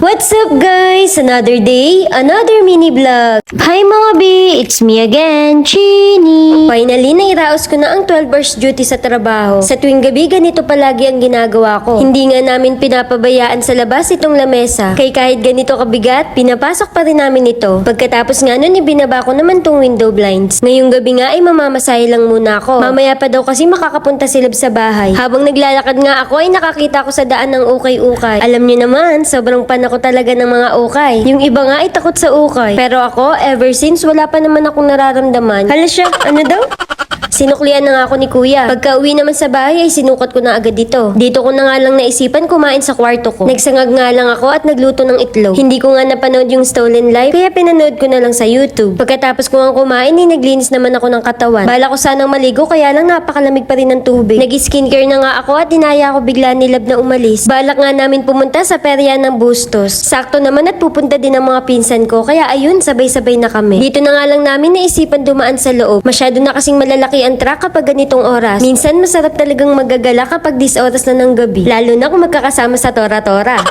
What's up guys? Another day, another mini vlog. Hi mga B! It's me again, Chini. Finally, nairaos ko na ang 12 hours duty sa trabaho. Sa tuwing gabi, ganito palagi ang ginagawa ko. Hindi nga namin pinapabayaan sa labas itong lamesa. Kaya kahit ganito kabigat, pinapasok pa rin namin ito. Pagkatapos nga nun, ibinaba ko naman tong window blinds. Ngayong gabi nga ay mamamasahe lang muna ako. Mamaya pa daw kasi makakapunta sila sa bahay. Habang naglalakad nga ako ay nakakita ko sa daan ng ukay-ukay. Alam niyo naman, sobrang panako talaga ng mga ukay. Yung iba nga ay takot sa ukay. Pero ako, ever since wala pa naman akong nararamdaman. Hala siya, ano daw? Sinuklian na nga ako ni kuya. Pagka uwi naman sa bahay ay sinukat ko na agad dito. Dito ko na nga lang naisipan kumain sa kwarto ko. Nagsangag nga lang ako at nagluto ng itlog. Hindi ko nga napanood yung Stolen Life kaya pinanood ko na lang sa YouTube. Pagkatapos ko nga kumain ay naglinis naman ako ng katawan. Bala ko sanang maligo kaya lang napakalamig pa rin ng tubig. Nag-skincare na nga ako at dinaya ko bigla ni Lab na umalis. Balak nga namin pumunta sa perya ng Bustos. Sakto naman at pupunta din ang mga pinsan ko kaya ayun sabay-sabay na kami. Dito na nga lang namin naisipan dumaan sa loob. Masyado na kasing malalaki ang truck kapag ganitong oras. Minsan masarap talagang magagala kapag dis oras na ng gabi. Lalo na kung magkakasama sa tora-tora.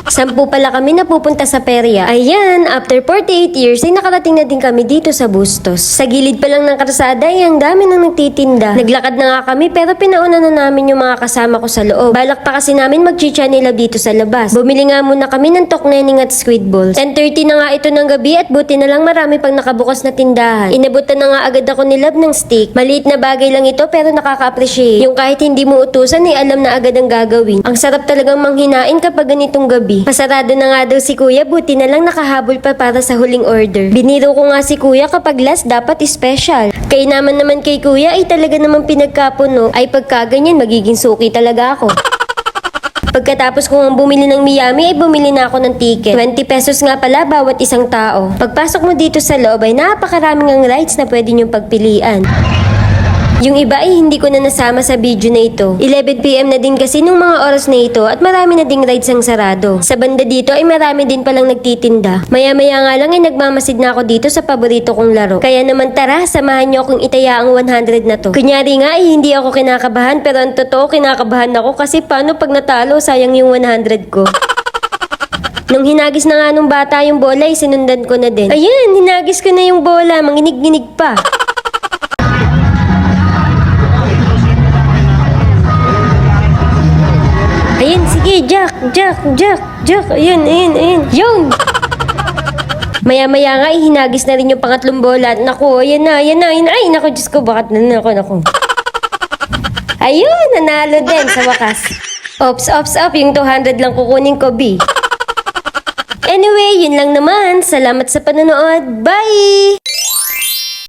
10 pala kami na pupunta sa perya. Ayan, after 48 years ay nakarating na din kami dito sa Bustos. Sa gilid pa lang ng karsada ay ang dami nang nagtitinda. Naglakad na nga kami pero pinauna na namin yung mga kasama ko sa loob. Balak pa kasi namin mag-chicha nila dito sa labas. Bumili nga muna kami ng toknening at squid balls. 10:30 na nga ito ng gabi at buti na lang marami pang nakabukas na tindahan. Inabutan na nga agad ako ni Lab ng steak. Maliit na bagay lang ito pero nakaka-appreciate. Yung kahit hindi mo utusan ay alam na agad ang gagawin. Ang sarap talagang manghinain kapag ganitong gabi. Pasarado na nga daw si kuya, buti na lang nakahabol pa para sa huling order. Biniro ko nga si kuya kapag last dapat special. Kaya naman kay kuya ay talaga naman pinagkapuno ay pagkaganyan magiging suki talaga ako. Pagkatapos ko nga bumili ng Miami ay bumili na ako ng ticket. 20 pesos nga pala bawat isang tao. Pagpasok mo dito sa loob ay napakaraming ang rides na pwede niyong pagpilian. Yung iba ay hindi ko na nasama sa video na ito. 11 PM na din kasi nung mga oras na ito at marami na ding rides ang sarado. Sa banda dito ay marami din palang nagtitinda. Maya-maya nga lang ay nagmamasid na ako dito sa paborito kong laro. Kaya naman tara, samahan niyo akong itaya ang 100 na to. Kunyari nga ay hindi ako kinakabahan pero ang totoo kinakabahan ako kasi paano pag natalo sayang yung 100 ko. Nung hinagis na nga nung bata yung bola ay sinundan ko na din. Ayan, hinagis ko na yung bola, manginig-ginig pa. Ayan, sige, Jack. Ayun. Yun! Maya-maya nga, hinagis na rin yung pangatlong bola. Naku, ayan na. Ay, naku, Diyos ko, bakit naku. Ayun, nanalo din sa wakas. Ops, yung 200 lang kukunin ko, B. Anyway, yun lang naman. Salamat sa panonood. Bye!